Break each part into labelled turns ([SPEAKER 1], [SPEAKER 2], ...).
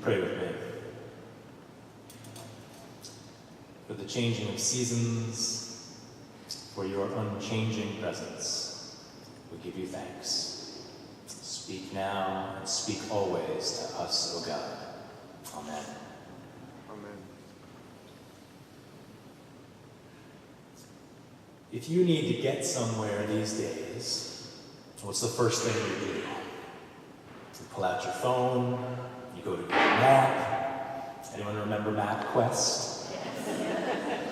[SPEAKER 1] pray with me? For the changing of seasons, for your unchanging presence, we give you thanks. Speak now and speak always to us, O God. Amen.
[SPEAKER 2] Amen.
[SPEAKER 1] If you need to get somewhere these days, what's the first thing you do? You pull out your phone, you go to Google Map. Anyone remember MapQuest?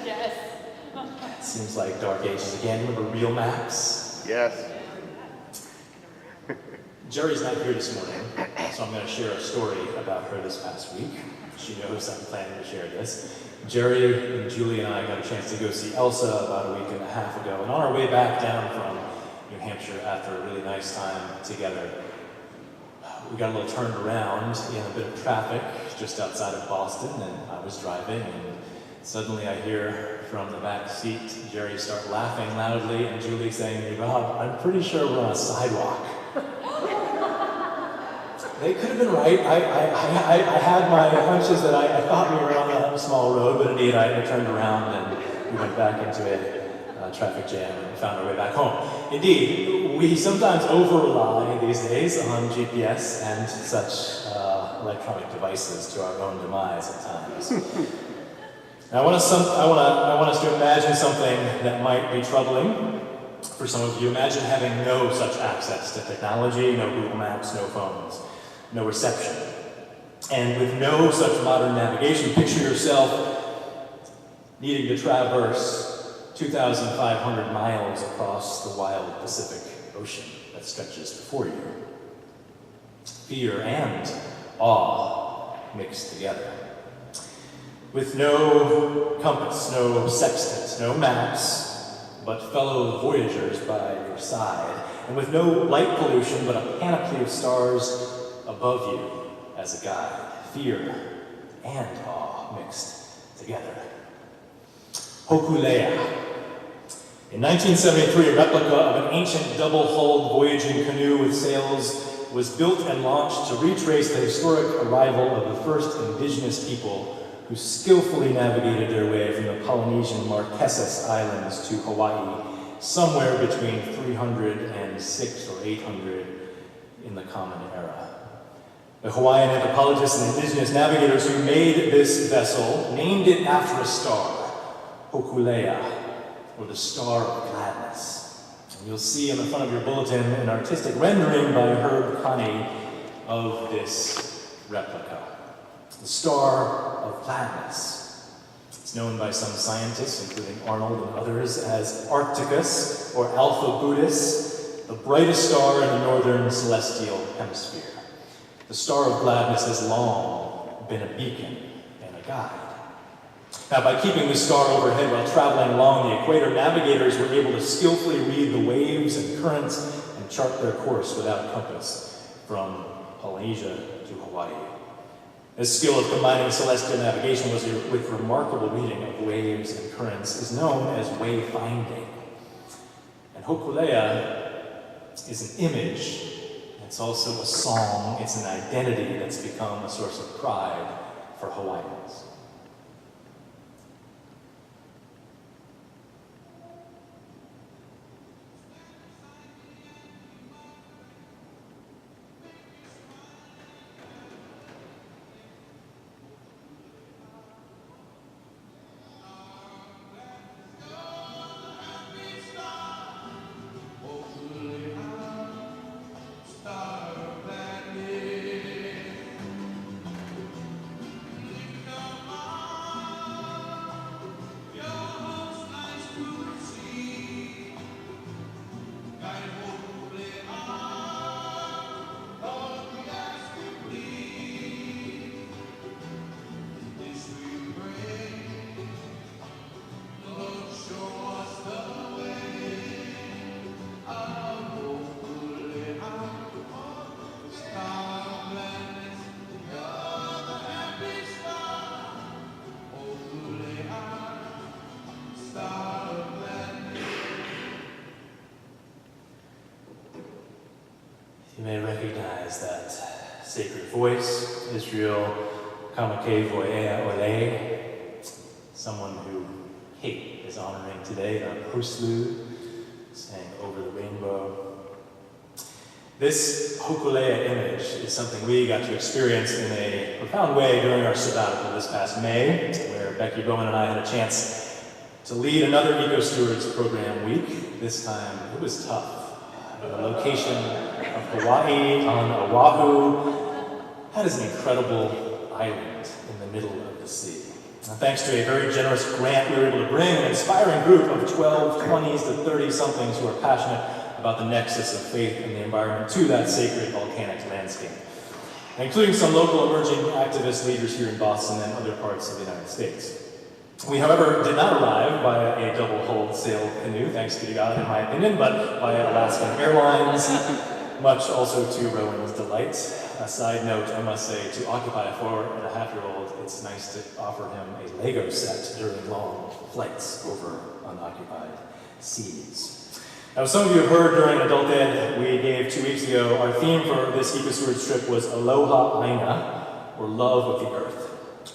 [SPEAKER 3] Yes.
[SPEAKER 1] Seems like dark ages again. Remember real maps?
[SPEAKER 2] Yes.
[SPEAKER 1] Jerry's not here this morning, so I'm going to share a story about her this past week. She knows I'm planning to share this. Jerry and Julie and I got a chance to go see Elsa about a week and a half ago, and on our way back down from New Hampshire after a really nice time together, we got a little turned around in a bit of traffic just outside of Boston, and I was driving, and suddenly I hear from the back seat Jerry start laughing loudly, and Julie saying to me, "Rob, I'm pretty sure we're on a sidewalk." They could have been right. I had my hunches that I thought we were on a small road, but indeed I turned around and we went back into a traffic jam and found our way back home. Indeed, we sometimes over-rely these days on GPS and such electronic devices to our own demise at times. Now, I want us to imagine something that might be troubling for some of you. Imagine having no such access to technology, no Google Maps, no phones, no reception. And with no such modern navigation, picture yourself needing to traverse 2,500 miles across the wild Pacific Ocean that stretches before you. Fear and awe mixed together. With no compass, no sextant, no maps, but fellow voyagers by your side, and with no light pollution, but a panoply of stars above you as a guide. Fear and awe mixed together. Hokulea. In 1973, a replica of an ancient double-hulled voyaging canoe with sails was built and launched to retrace the historic arrival of the first indigenous people who skillfully navigated their way from the Polynesian Marquesas Islands to Hawaii, somewhere between 300 and 600 or 800 in the Common Era. The Hawaiian anthropologists and indigenous navigators who made this vessel named it after a star, Hokulea, or the Star of Gladness. And you'll see on the front of your bulletin an artistic rendering by Herb Connie of this replica. The Star of Gladness. It's known by some scientists, including Arnold and others, as Arcticus or Alpha Boötis, the brightest star in the northern celestial hemisphere. The Star of Gladness has long been a beacon and a guide. Now, by keeping the star overhead while traveling along the equator, navigators were able to skillfully read the waves and currents and chart their course without compass from Polynesia to Hawaii. This skill of combining celestial navigation with remarkable reading of waves and currents is known as wayfinding. And Hokulea is an image. It's also a song. It's an identity that's become a source of pride for Hawaiians. You may recognize that sacred voice, Israel, Kamake Voea Ole, someone who Kate is honoring today, Huslu, saying Over the Rainbow. This Hokulea image is something we got to experience in a profound way during our sabbatical this past May, where Becky Bowman and I had a chance to lead another Eco Stewards program week. This time it was tough. The location of Hawaii on Oahu, that is an incredible island in the middle of the sea. And thanks to a very generous grant, we were able to bring an inspiring group of 12, 20s to 30-somethings who are passionate about the nexus of faith and the environment to that sacred volcanic landscape, including some local emerging activist leaders here in Boston and other parts of the United States. We, however, did not arrive via a double-hulled sail canoe, thanks be to God in my opinion, but via Alaskan Airlines, much also to Rowan's delight. A side note, I must say, to occupy a 4.5-year-old, it's nice to offer him a Lego set during long flights over unoccupied seas. Now, some of you have heard during Adult Ed we gave 2 weeks ago, our theme for this Eco Stewards trip was Aloha Aina, or love of the earth.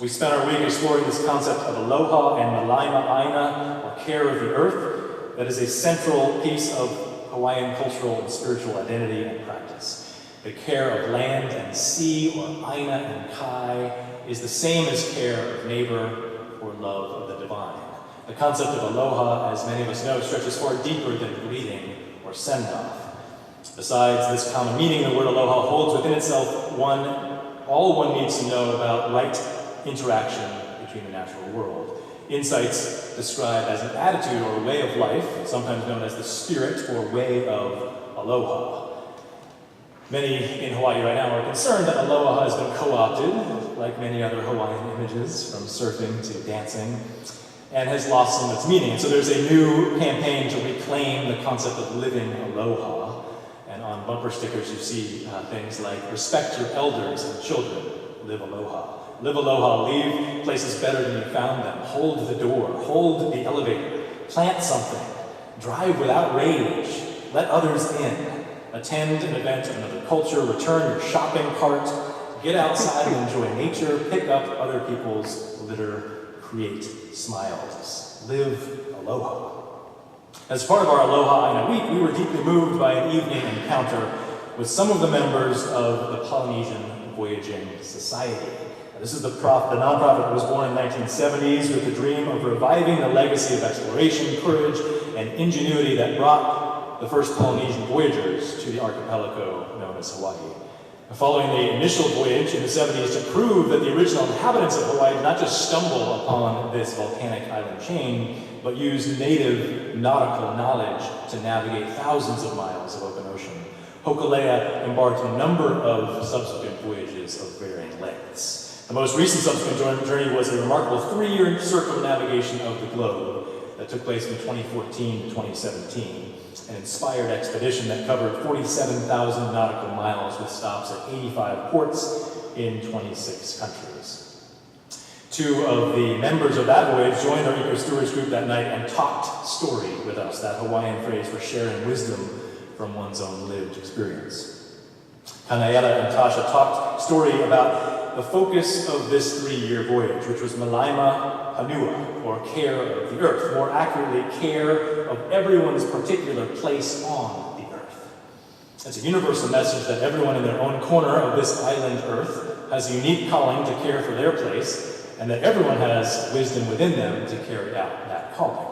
[SPEAKER 1] We spent our week exploring this concept of aloha and malaima aina, or care of the earth, that is a central piece of Hawaiian cultural and spiritual identity and practice. The care of land and sea, or aina and kai, is the same as care of neighbor or love of the divine. The concept of aloha, as many of us know, stretches far deeper than greeting or send-off. Besides this common meaning, the word aloha holds within itself all one needs to know about right interaction between the natural world. Insights described as an attitude or way of life, sometimes known as the spirit or way of aloha. Many in Hawaii right now are concerned that aloha has been co-opted, like many other Hawaiian images, from surfing to dancing, and has lost some of its meaning. And so there's a new campaign to reclaim the concept of living aloha. And on bumper stickers you see things like, respect your elders and children, live aloha. Live aloha, leave places better than you found them. Hold the door, hold the elevator, plant something, drive without rage, let others in, attend an event of another culture, return your shopping cart, get outside and enjoy nature, pick up other people's litter, create smiles. Live aloha. As part of our Aloha Aina week, we were deeply moved by an evening encounter with some of the members of the Polynesian Voyaging Society. This is the nonprofit that was born in the 1970s with the dream of reviving the legacy of exploration, courage, and ingenuity that brought the first Polynesian voyagers to the archipelago known as Hawaii. Following the initial voyage in the 70s to prove that the original inhabitants of Hawaii did not just stumble upon this volcanic island chain, but used native nautical knowledge to navigate thousands of miles of open ocean, Hokulea embarked on a number of subsequent voyages of varying lengths. The most recent subsequent journey was a remarkable 3-year circumnavigation of the globe that took place from 2014 to 2017. An inspired expedition that covered 47,000 nautical miles with stops at 85 ports in 26 countries. 2 of the members of that voyage joined our Eco Stewards group that night and talked story with us, that Hawaiian phrase for sharing wisdom from one's own lived experience. Kanayela and Tasha talked story about the focus of this 3-year voyage, which was Malaima Hanua, or care of the earth, more accurately, care of everyone's particular place on the earth. It's a universal message that everyone in their own corner of this island earth has a unique calling to care for their place, and that everyone has wisdom within them to carry out that calling.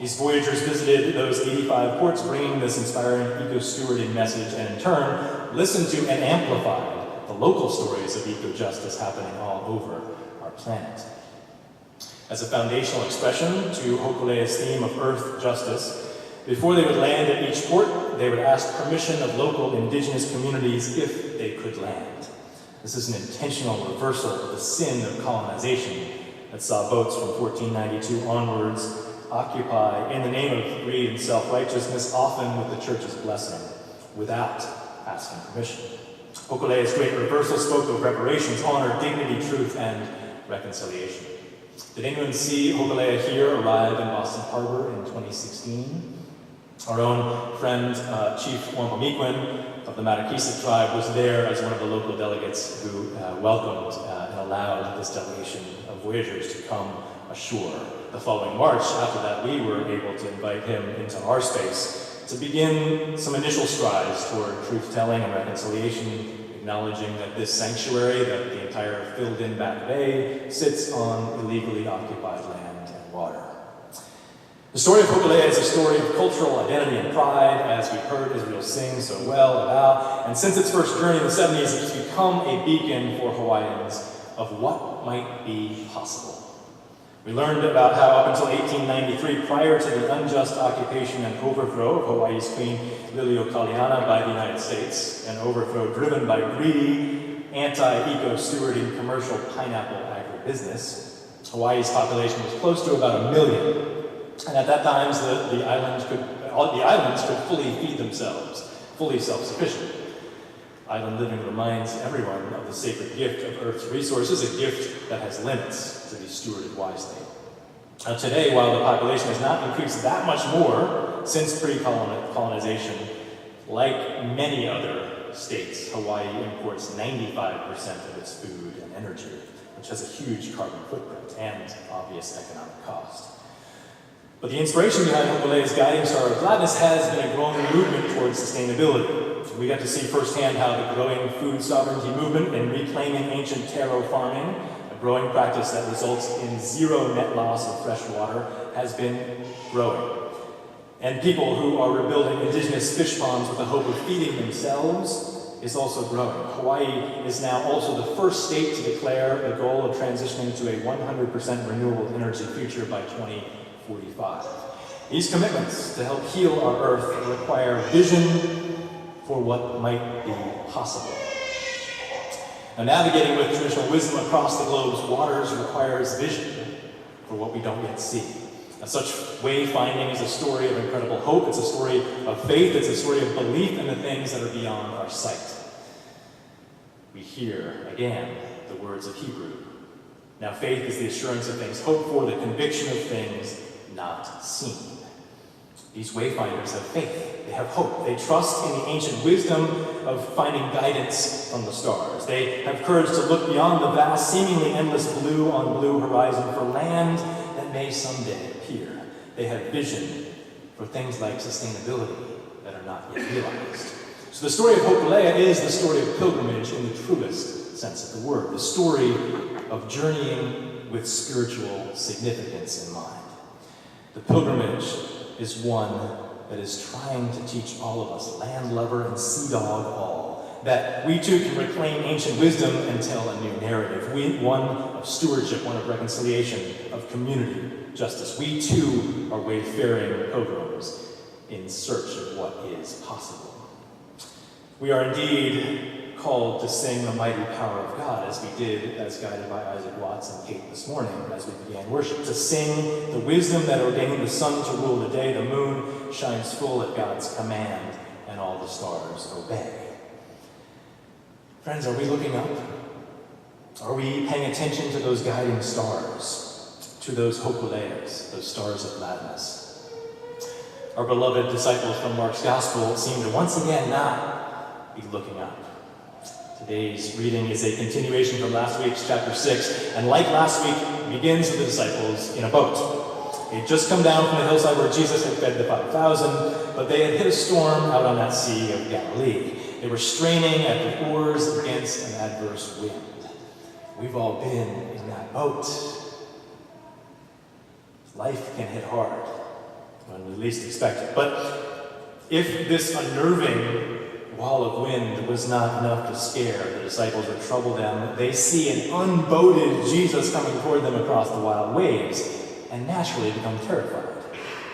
[SPEAKER 1] These voyagers visited those 85 ports, bringing this inspiring eco-stewarding message, and in turn, listened to and amplified the local stories of eco-justice happening all over our planet. As a foundational expression to Hokulea's theme of earth justice, before they would land at each port, they would ask permission of local indigenous communities if they could land. This is an intentional reversal of the sin of colonization that saw boats from 1492 onwards occupy in the name of greed and self-righteousness, often with the church's blessing, without asking permission. Hokulea's great reversal spoke of reparations, honor, dignity, truth, and reconciliation. Did anyone see Hokulea here arrive in Boston Harbor in 2016? Our own friend, Chief Wampamiquin, of the Matakisa tribe was there as one of the local delegates who welcomed and allowed this delegation of voyagers to come ashore. The following March, after that, we were able to invite him into our space to begin some initial strides toward truth-telling and reconciliation, acknowledging that this sanctuary, that the entire filled-in back bay, sits on illegally occupied land and water. The story of Hokulea is a story of cultural identity and pride, as we've heard Israel sing so well about, and since its first journey in the 70s, it's become a beacon for Hawaiians of what might be possible. We learned about how up until 1893, prior to the unjust occupation and overthrow of Hawaii's Queen Liliuokalani by the United States, an overthrow driven by greedy, anti-eco-stewarding commercial pineapple agribusiness, Hawaii's population was close to about 1 million. And at that time, the islands could fully feed themselves, fully self-sufficient. Island living reminds everyone of the sacred gift of Earth's resources, a gift that has limits to be stewarded wisely. Now today, while the population has not increased that much more since pre-colonization, like many other states, Hawaii imports 95% of its food and energy, which has a huge carbon footprint and obvious economic cost. But the inspiration behind Hokulea's guiding star of gladness has been a growing movement towards sustainability. We got to see firsthand how the growing food sovereignty movement in reclaiming ancient taro farming, a growing practice that results in zero net loss of fresh water, has been growing. And people who are rebuilding indigenous fish ponds with the hope of feeding themselves is also growing. Hawaii is now also the first state to declare the goal of transitioning to a 100% renewable energy future by 2045. These commitments to help heal our Earth require vision for what might be possible. Now, navigating with traditional wisdom across the globe's waters requires vision for what we don't yet see. Now, such wayfinding is a story of incredible hope. It's a story of faith. It's a story of belief in the things that are beyond our sight. We hear, again, the words of Hebrew. Now, faith is the assurance of things hoped for, the conviction of things not seen. These wayfinders have faith. They have hope. They trust in the ancient wisdom of finding guidance from the stars. They have courage to look beyond the vast, seemingly endless blue on blue horizon for land that may someday appear. They have vision for things like sustainability that are not yet realized. So the story of Hokulea is the story of pilgrimage in the truest sense of the word, the story of journeying with spiritual significance in mind. The pilgrimage is one that is trying to teach all of us, landlubber and sea dog all, that we too can reclaim ancient wisdom and tell a new narrative. One of stewardship, one of reconciliation, of community, justice. We too are wayfaring pilgrims in search of what is possible. We are indeed called to sing the mighty power of God, as we did, as guided by Isaac Watts and Kate this morning as we began worship, to sing the wisdom that ordained the sun to rule the day, the moon shines full at God's command, and all the stars obey. Friends, are we looking up? Are we paying attention to those guiding stars, to those Hokuleas, those stars of gladness? Our beloved disciples from Mark's Gospel seem to once again not be looking up. Today's reading is a continuation from last week's chapter 6, and like last week, begins with the disciples in a boat. They had just come down from the hillside where Jesus had fed the 5,000, but they had hit a storm out on that Sea of Galilee. They were straining at the oars against an adverse wind. We've all been in that boat. Life can hit hard when we least expect it. But if this unnerving wall of wind was not enough to scare the disciples or trouble them, they see an unboated Jesus coming toward them across the wild waves, and naturally become terrified.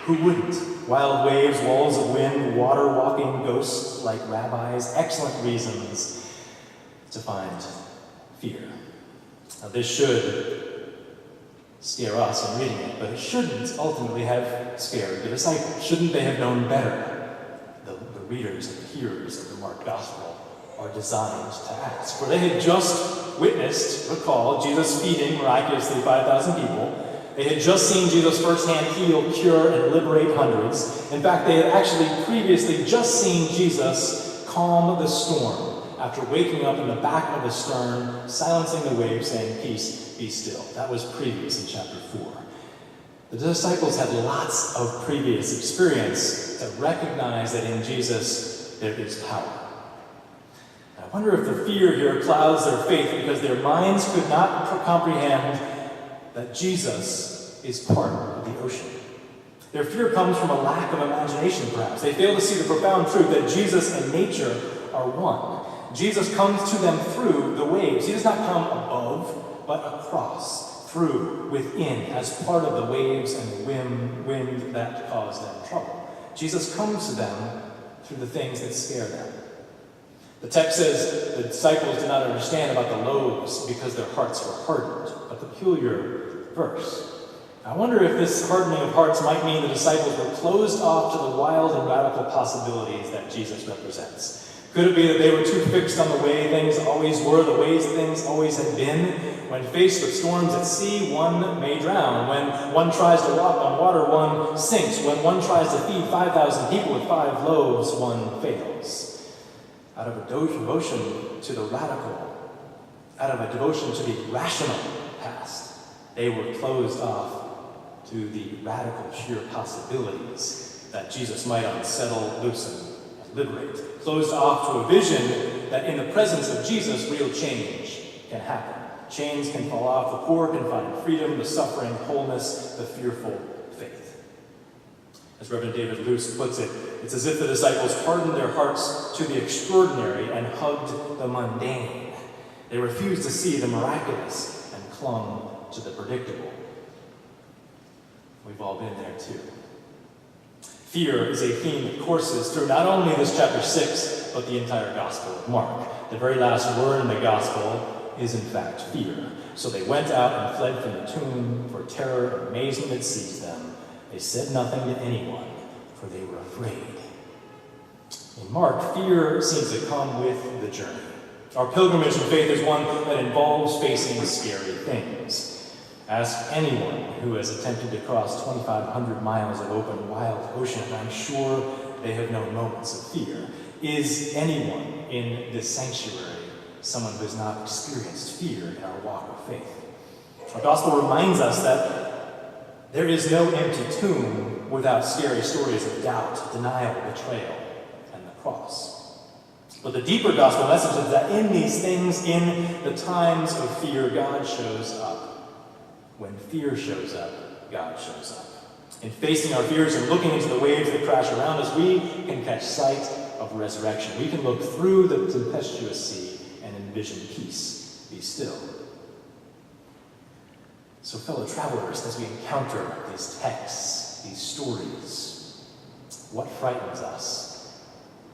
[SPEAKER 1] Who wouldn't? Wild waves, walls of wind, water-walking ghosts like rabbis, excellent reasons to find fear. Now this should scare us in reading it, but it shouldn't ultimately have scared the disciples. Shouldn't they have known better? The readers and the hearers of the Mark Gospel are designed to ask. For they had just witnessed, recall, Jesus feeding miraculously 5,000 people. They had just seen Jesus firsthand heal, cure, and liberate hundreds. In fact, they had actually previously just seen Jesus calm the storm after waking up in the back of the stern, silencing the waves, saying, "Peace, be still." That was previous in chapter 4. The disciples had lots of previous experience to recognize that in Jesus there is power. I wonder if the fear here clouds their faith because their minds could not comprehend that Jesus is part of the ocean. Their fear comes from a lack of imagination, perhaps. They fail to see the profound truth that Jesus and nature are one. Jesus comes to them through the waves. He does not come above, but across, through, within, as part of the waves and the wind that cause them trouble. Jesus comes to them through the things that scare them. The text says the disciples did not understand about the loaves because their hearts were hardened. A peculiar verse. I wonder if this hardening of hearts might mean the disciples were closed off to the wild and radical possibilities that Jesus represents. Could it be that they were too fixed on the way things always were, the ways things always had been? When faced with storms at sea, one may drown. When one tries to walk on water, one sinks. When one tries to feed 5,000 people with 5 loaves, one fails. Out of a devotion to the radical, out of a devotion to the rational past, they were closed off to the radical, sheer possibilities that Jesus might unsettle, loosen, and liberate. Closed off to a vision that in the presence of Jesus, real change can happen. Chains can fall off, the poor can find freedom, the suffering, wholeness, the fearful, faith. As Reverend David Luce puts it, it's as if the disciples hardened their hearts to the extraordinary and hugged the mundane. They refused to see the miraculous and clung to the predictable. We've all been there too. Fear is a theme that courses through not only this chapter 6, but the entire Gospel of Mark. The very last word in the Gospel is in fact fear. So they went out and fled from the tomb, for terror and amazement had seized them. They said nothing to anyone, for they were afraid. In Mark, fear seems to come with the journey. Our pilgrimage in faith is one that involves facing scary things. Ask anyone who has attempted to cross 2,500 miles of open, wild ocean, and I'm sure they have known moments of fear. Is anyone in this sanctuary someone who has not experienced fear in our walk of faith? Our gospel reminds us that there is no empty tomb without scary stories of doubt, denial, betrayal, and the cross. But the deeper gospel message is that in these things, in the times of fear, God shows up. When fear shows up, God shows up. In facing our fears and looking into the waves that crash around us, we can catch sight of resurrection. We can look through the tempestuous sea and envision peace. Be still. So, fellow travelers, as we encounter these texts, these stories, what frightens us?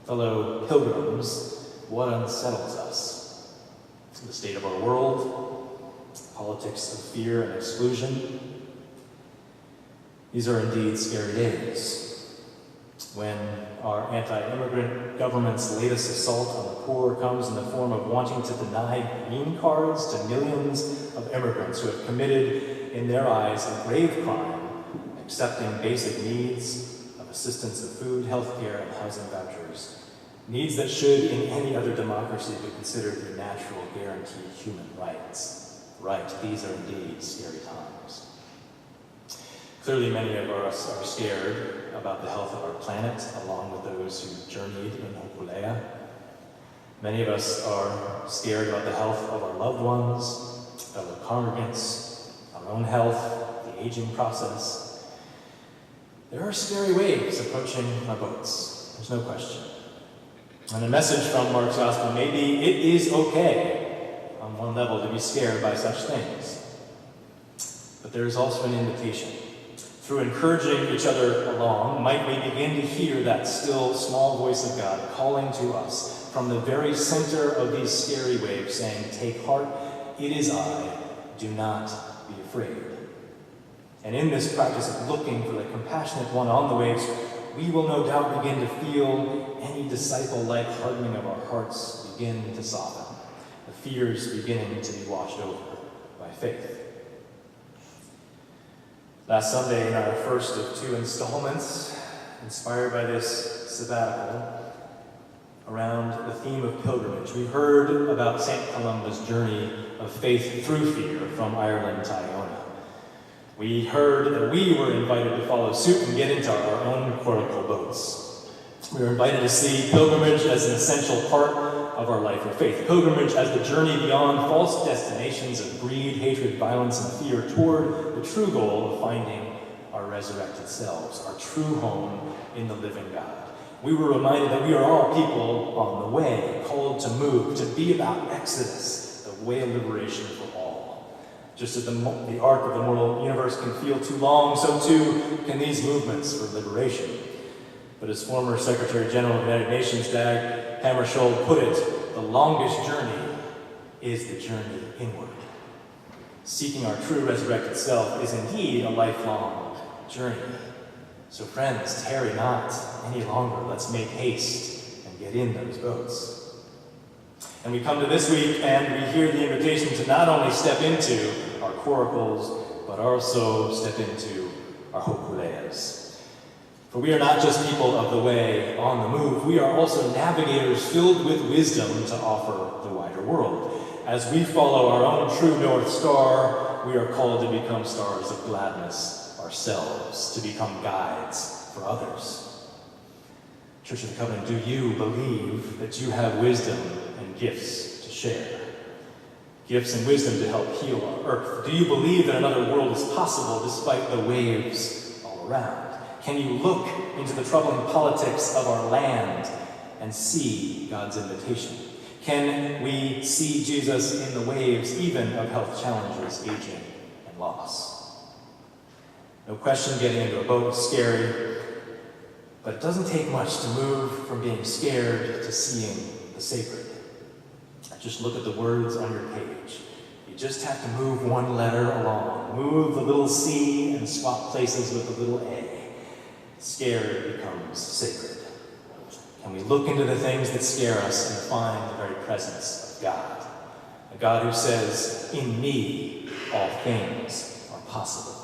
[SPEAKER 1] Fellow pilgrims, what unsettles us? The state of our world, politics of fear and exclusion. These are indeed scary days. When our anti-immigrant government's latest assault on the poor comes in the form of wanting to deny green cards to millions of immigrants who have committed, in their eyes, a grave crime, accepting basic needs of assistance of food, health care, and housing vouchers. Needs that should, in any other democracy, be considered a natural, guaranteed human rights. Right, these are indeed scary times. Clearly, many of us are scared about the health of our planet, along with those who journeyed in Hokulea. Many of us are scared about the health of our loved ones, fellow congregants, our own health, the aging process. There are scary waves approaching our boats, there's no question. And a message from Mark's Gospel, maybe it is okay on one level to be scared by such things. But there is also an invitation. Through encouraging each other along, might we begin to hear that still small voice of God calling to us from the very center of these scary waves, saying, "Take heart, it is I, do not be afraid." And in this practice of looking for the compassionate one on the waves, we will no doubt begin to feel any disciple-like hardening of our hearts begin to soften. The fears beginning to be washed over by faith. Last Sunday, in our first of 2 installments, inspired by this sabbatical, around the theme of pilgrimage. We heard about St. Columba's journey of faith through fear from Ireland to Iona. We heard that we were invited to follow suit and get into our own coracle boats. We were invited to see pilgrimage as an essential part of our life of faith. Pilgrimage as the journey beyond false destinations of greed, hatred, violence, and fear toward the true goal of finding our resurrected selves, our true home in the living God. We were reminded that we are all people on the way, called to move, to be about Exodus, the way of liberation for all. Just as the arc of the mortal universe can feel too long, so too can these movements for liberation. But as former Secretary General of the United Nations, Dag Hammarskjöld, put it, the longest journey is the journey inward. Seeking our true resurrected self is indeed a lifelong journey. So friends, tarry not any longer. Let's make haste and get in those boats. And we come to this week and we hear the invitation to not only step into our coracles, but also step into our hokuleas. For we are not just people of the way on the move, we are also navigators filled with wisdom to offer the wider world. As we follow our own true North Star, we are called to become stars of gladness ourselves, to become guides for others. Church of the Covenant, do you believe that you have wisdom and gifts to share? Gifts and wisdom to help heal our earth? Do you believe that another world is possible despite the waves all around? Can you look into the troubling politics of our land and see God's invitation? Can we see Jesus in the waves, even of health challenges, aging, and loss? No question, getting into a boat is scary, but it doesn't take much to move from being scared to seeing the sacred. Just look at the words on your page. You just have to move one letter along. Move the little C and swap places with the little A. Scared becomes sacred. Can we look into the things that scare us and find the very presence of God? A God who says, in me, all things are possible.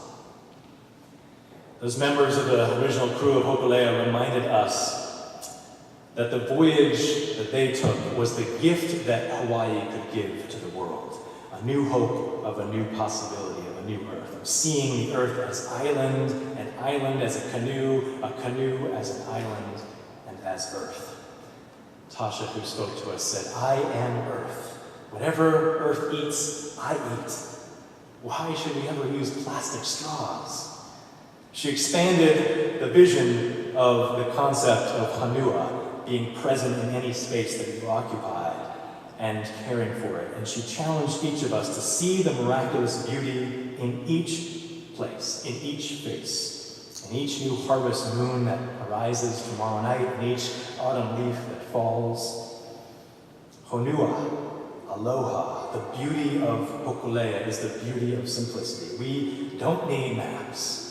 [SPEAKER 1] Those members of the original crew of Hokulea reminded us that the voyage that they took was the gift that Hawaii could give to the world. A new hope of a new possibility of a new earth, of seeing the earth as island, an island as a canoe as an island, and as earth. Tasha, who spoke to us, said, I am earth. Whatever earth eats, I eat. Why should we ever use plastic straws? She expanded the vision of the concept of hanua, being present in any space that you occupied and caring for it. And she challenged each of us to see the miraculous beauty in each place, in each face, in each new harvest moon that arises tomorrow night, in each autumn leaf that falls. Honua, aloha, the beauty of Hokulea is the beauty of simplicity. We don't need maps.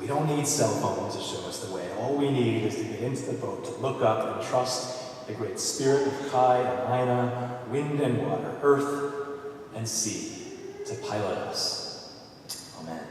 [SPEAKER 1] We don't need cell phones to show us the way. All we need is to get into the boat, to look up and trust the great spirit of Kai and Aina, wind and water, earth and sea, to pilot us. Amen.